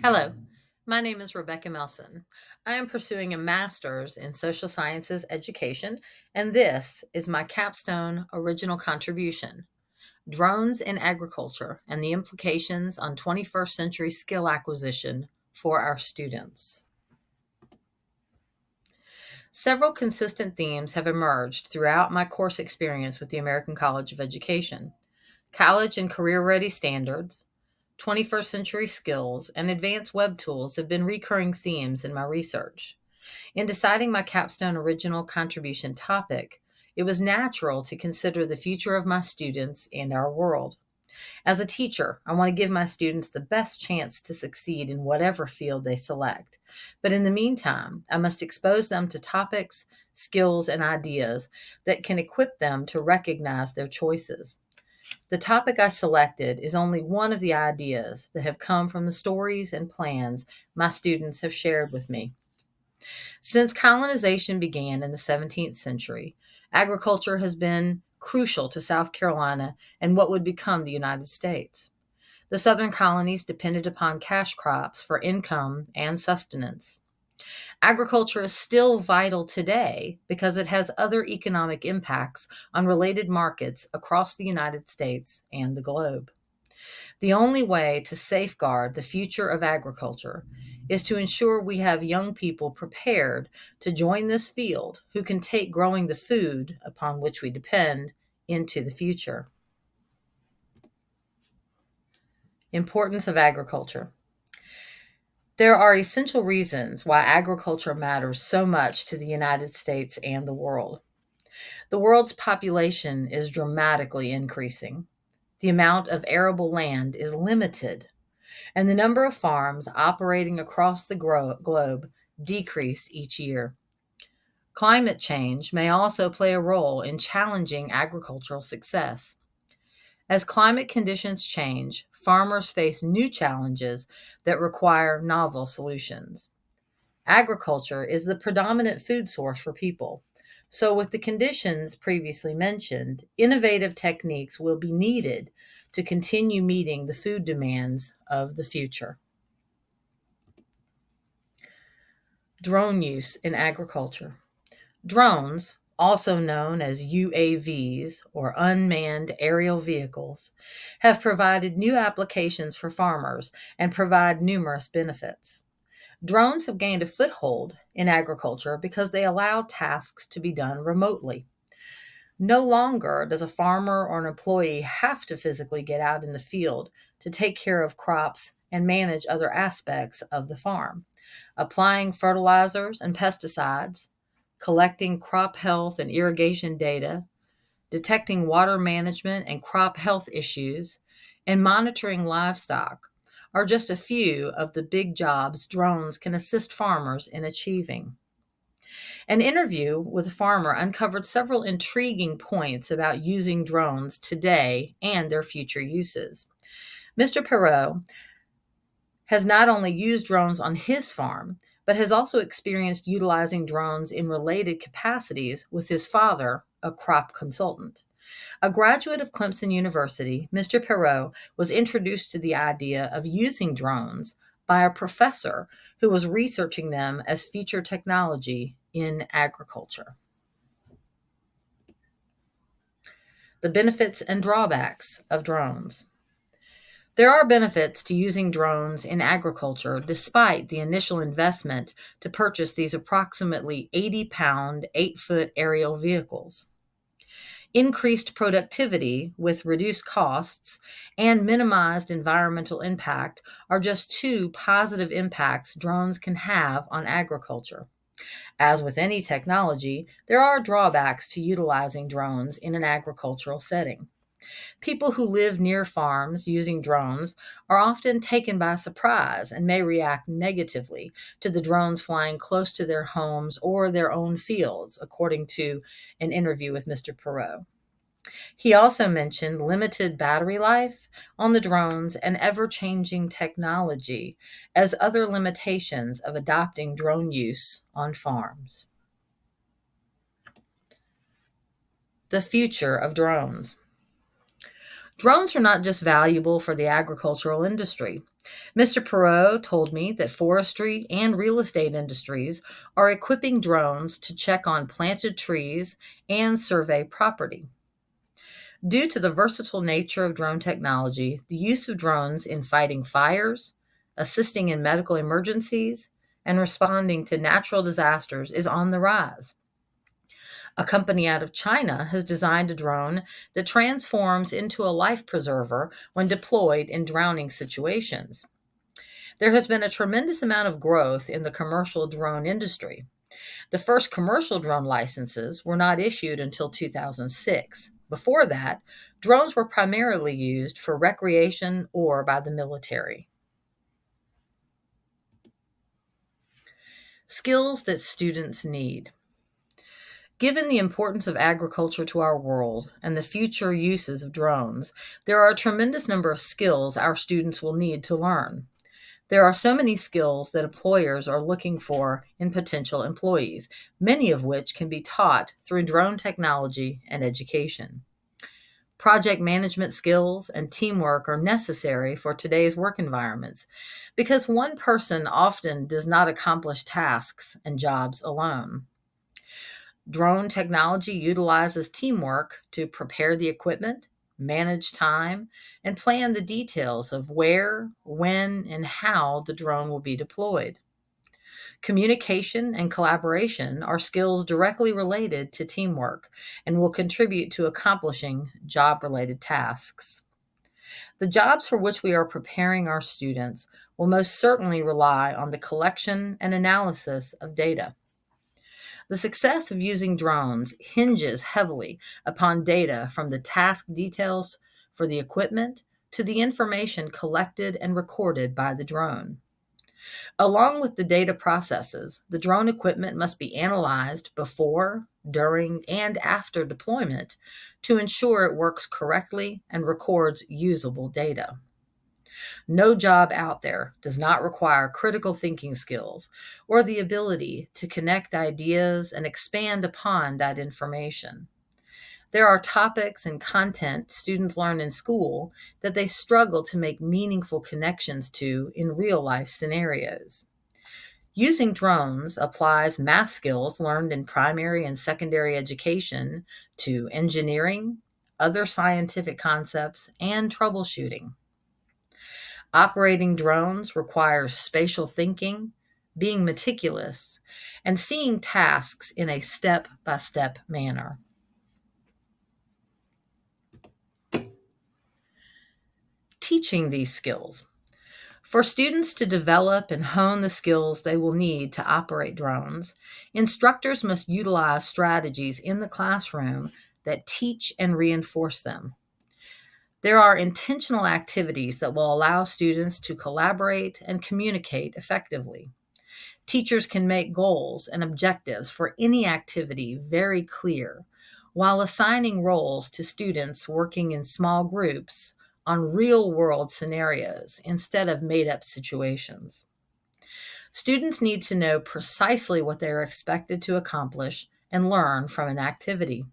Hello, my name is Rebecca Melson. I am pursuing a master's in social sciences education, and this is my Capstone Original Contribution: Drones in Agriculture and the Implications on 21st Century Skill Acquisition for Our Students. Several consistent themes have emerged throughout my course experience with the American College of Education: college and career ready standards, 21st century skills, and advanced web tools have been recurring themes in my research. In deciding my Capstone Original Contribution topic, it was natural to consider the future of my students and our world. As a teacher, I want to give my students the best chance to succeed in whatever field they select. But in the meantime, I must expose them to topics, skills, and ideas that can equip them to recognize their choices. The topic I selected is only one of the ideas that have come from the stories and plans my students have shared with me. Since colonization began in the 17th century, agriculture has been crucial to South Carolina and what would become the United States. The southern colonies depended upon cash crops for income and sustenance. Agriculture is still vital today because it has other economic impacts on related markets across the United States and the globe. The only way to safeguard the future of agriculture is to ensure we have young people prepared to join this field who can take growing the food upon which we depend into the future. Importance of agriculture. There are essential reasons why agriculture matters so much to the United States and the world. The world's population is dramatically increasing. The amount of arable land is limited, and the number of farms operating across the globe decrease each year. Climate change may also play a role in challenging agricultural success. As climate conditions change, farmers face new challenges that require novel solutions. Agriculture is the predominant food source for people. So, with the conditions previously mentioned, innovative techniques will be needed to continue meeting the food demands of the future. Drone use in agriculture. Drones, also known as UAVs or unmanned aerial vehicles, have provided new applications for farmers and provide numerous benefits. Drones have gained a foothold in agriculture because they allow tasks to be done remotely. No longer does a farmer or an employee have to physically get out in the field to take care of crops and manage other aspects of the farm. Applying fertilizers and pesticides, collecting crop health and irrigation data, detecting water management and crop health issues, and monitoring livestock are just a few of the big jobs drones can assist farmers in achieving. An interview with a farmer uncovered several intriguing points about using drones today and their future uses. Mr. Perot has not only used drones on his farm, but has also experienced utilizing drones in related capacities with his father, a crop consultant. A graduate of Clemson University, Mr. Perot was introduced to the idea of using drones by a professor who was researching them as future technology in agriculture. The benefits and drawbacks of drones. There are benefits to using drones in agriculture despite the initial investment to purchase these approximately 80-pound, 8-foot aerial vehicles. Increased productivity with reduced costs and minimized environmental impact are just two positive impacts drones can have on agriculture. As with any technology, there are drawbacks to utilizing drones in an agricultural setting. People who live near farms using drones are often taken by surprise and may react negatively to the drones flying close to their homes or their own fields, according to an interview with Mr. Perot. He also mentioned limited battery life on the drones and ever changing technology as other limitations of adopting drone use on farms. The future of drones. Drones are not just valuable for the agricultural industry. Mr. Perot told me that forestry and real estate industries are equipping drones to check on planted trees and survey property. Due to the versatile nature of drone technology, the use of drones in fighting fires, assisting in medical emergencies, and responding to natural disasters is on the rise. A company out of China has designed a drone that transforms into a life preserver when deployed in drowning situations. There has been a tremendous amount of growth in the commercial drone industry. The first commercial drone licenses were not issued until 2006. Before that, drones were primarily used for recreation or by the military. Skills that students need. Given the importance of agriculture to our world and the future uses of drones, there are a tremendous number of skills our students will need to learn. There are so many skills that employers are looking for in potential employees, many of which can be taught through drone technology and education. Project management skills and teamwork are necessary for today's work environments because one person often does not accomplish tasks and jobs alone. Drone technology utilizes teamwork to prepare the equipment, manage time, and plan the details of where, when, and how the drone will be deployed. Communication and collaboration are skills directly related to teamwork and will contribute to accomplishing job related tasks. The jobs for which we are preparing our students will most certainly rely on the collection and analysis of data. The success of using drones hinges heavily upon data from the task details for the equipment to the information collected and recorded by the drone. Along with the data processes, the drone equipment must be analyzed before, during, and after deployment to ensure it works correctly and records usable data. No job out there does not require critical thinking skills or the ability to connect ideas and expand upon that information. There are topics and content students learn in school that they struggle to make meaningful connections to in real life scenarios. Using drones applies math skills learned in primary and secondary education to engineering, other scientific concepts, and troubleshooting. Operating drones requires spatial thinking, being meticulous, and seeing tasks in a step by step manner. Teaching these skills. For students to develop and hone the skills they will need to operate drones, instructors must utilize strategies in the classroom that teach and reinforce them. There are intentional activities that will allow students to collaborate and communicate effectively. Teachers can make goals and objectives for any activity very clear, while assigning roles to students working in small groups on real world scenarios instead of made up situations. Students need to know precisely what they are expected to accomplish and learn from an activity.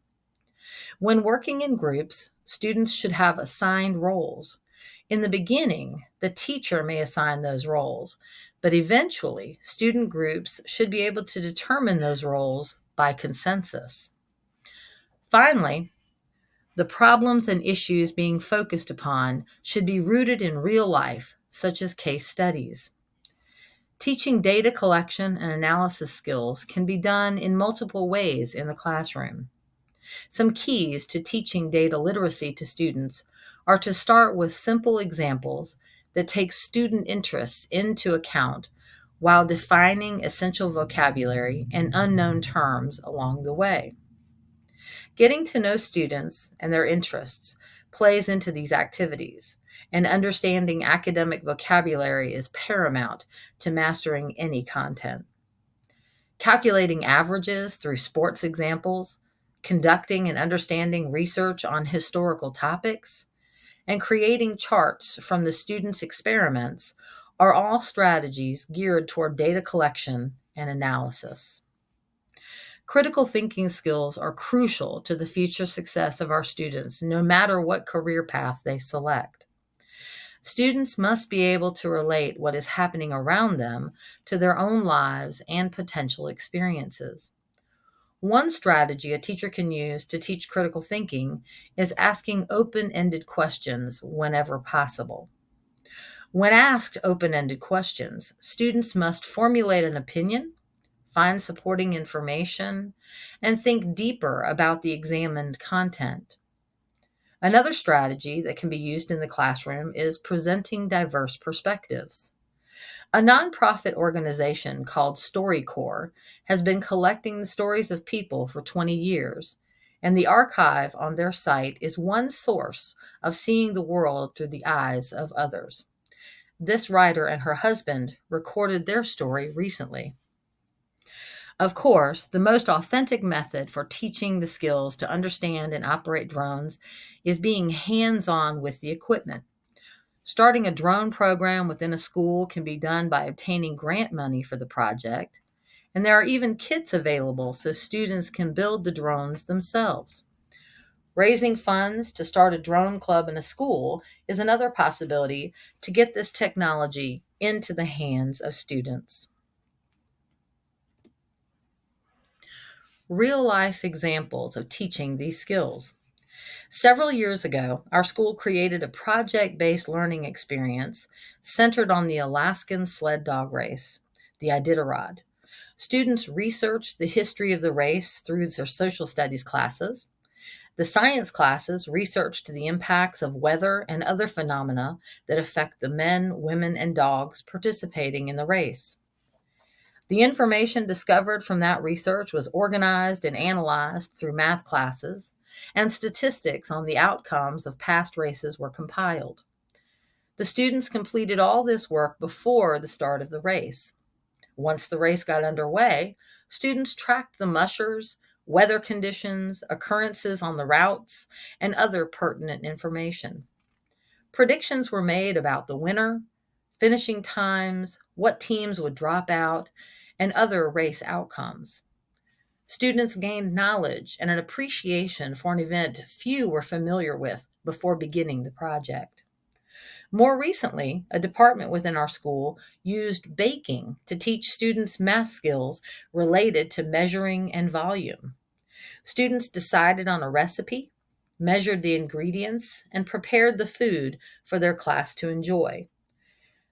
When working in groups, students should have assigned roles. In the beginning, the teacher may assign those roles, but eventually, student groups should be able to determine those roles by consensus. Finally, the problems and issues being focused upon should be rooted in real life, such as case studies. Teaching data collection and analysis skills can be done in multiple ways in the classroom. Some keys to teaching data literacy to students are to start with simple examples that take student interests into account while defining essential vocabulary and unknown terms along the way. Getting to know students and their interests plays into these activities, and understanding academic vocabulary is paramount to mastering any content. Calculating averages through sports examples, conducting and understanding research on historical topics, and creating charts from the students' experiments are all strategies geared toward data collection and analysis. Critical thinking skills are crucial to the future success of our students, no matter what career path they select. Students must be able to relate what is happening around them to their own lives and potential experiences. One strategy a teacher can use to teach critical thinking is asking open-ended questions whenever possible. When asked open-ended questions, students must formulate an opinion, find supporting information, and think deeper about the examined content. Another strategy that can be used in the classroom is presenting diverse perspectives. A nonprofit organization called StoryCorps has been collecting the stories of people for 20 years, and the archive on their site is one source of seeing the world through the eyes of others. This writer and her husband recorded their story recently. Of course, the most authentic method for teaching the skills to understand and operate drones is being hands-on with the equipment. Starting a drone program within a school can be done by obtaining grant money for the project, and there are even kits available so students can build the drones themselves. Raising funds to start a drone club in a school is another possibility to get this technology into the hands of students. Real-life examples of teaching these skills. Several years ago, our school created a project-based learning experience centered on the Alaskan sled dog race, the Iditarod. Students researched the history of the race through their social studies classes. The science classes researched the impacts of weather and other phenomena that affect the men, women, and dogs participating in the race. The information discovered from that research was organized and analyzed through math classes, and statistics on the outcomes of past races were compiled. The students completed all this work before the start of the race. Once the race got underway, students tracked the mushers, weather conditions, occurrences on the routes, and other pertinent information. Predictions were made about the winner, finishing times, what teams would drop out, and other race outcomes. Students gained knowledge and an appreciation for an event few were familiar with before beginning the project. More recently, a department within our school used baking to teach students math skills related to measuring and volume. Students decided on a recipe, measured the ingredients, and prepared the food for their class to enjoy.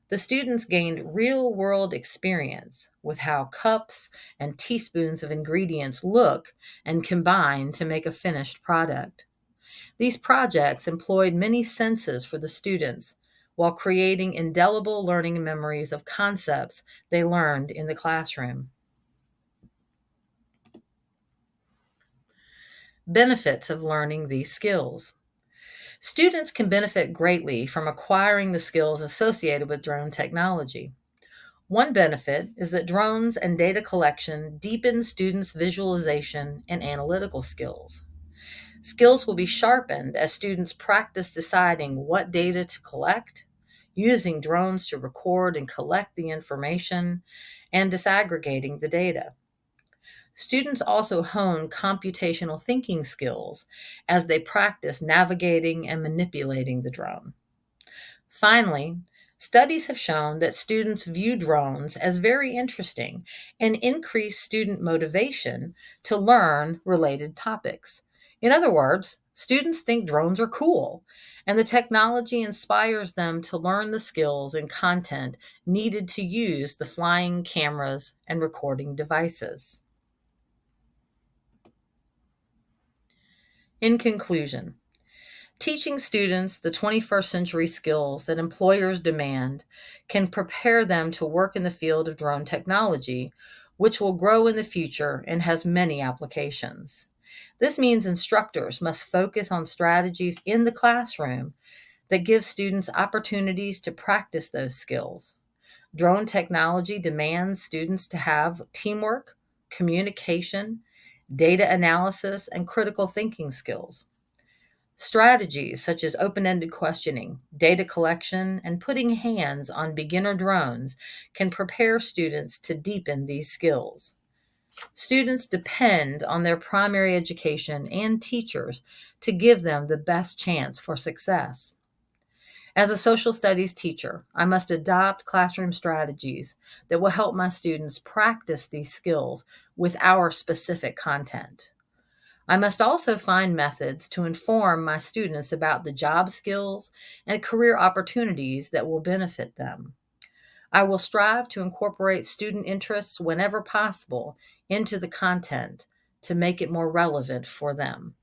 The students gained real-world experience with how cups and teaspoons of ingredients look and combine to make a finished product. These projects employed many senses for the students while creating indelible learning memories of concepts they learned in the classroom. Benefits of learning these skills. Students can benefit greatly from acquiring the skills associated with drone technology. One benefit is that drones and data collection deepen students' visualization and analytical skills. Skills will be sharpened as students practice deciding what data to collect, using drones to record and collect the information, and disaggregating the data. Students also hone computational thinking skills as they practice navigating and manipulating the drone. Finally, studies have shown that students view drones as very interesting and increase student motivation to learn related topics. In other words, students think drones are cool, and the technology inspires them to learn the skills and content needed to use the flying cameras and recording devices. In conclusion, teaching students the 21st century skills that employers demand can prepare them to work in the field of drone technology, which will grow in the future and has many applications. This means instructors must focus on strategies in the classroom that give students opportunities to practice those skills. Drone technology demands students to have teamwork, communication, data analysis, and critical thinking skills. Strategies such as open-ended questioning, data collection, and putting hands on beginner drones can prepare students to deepen these skills. Students depend on their primary education and teachers to give them the best chance for success. As a social studies teacher, I must adopt classroom strategies that will help my students practice these skills with our specific content. I must also find methods to inform my students about the job skills and career opportunities that will benefit them. I will strive to incorporate student interests whenever possible into the content to make it more relevant for them.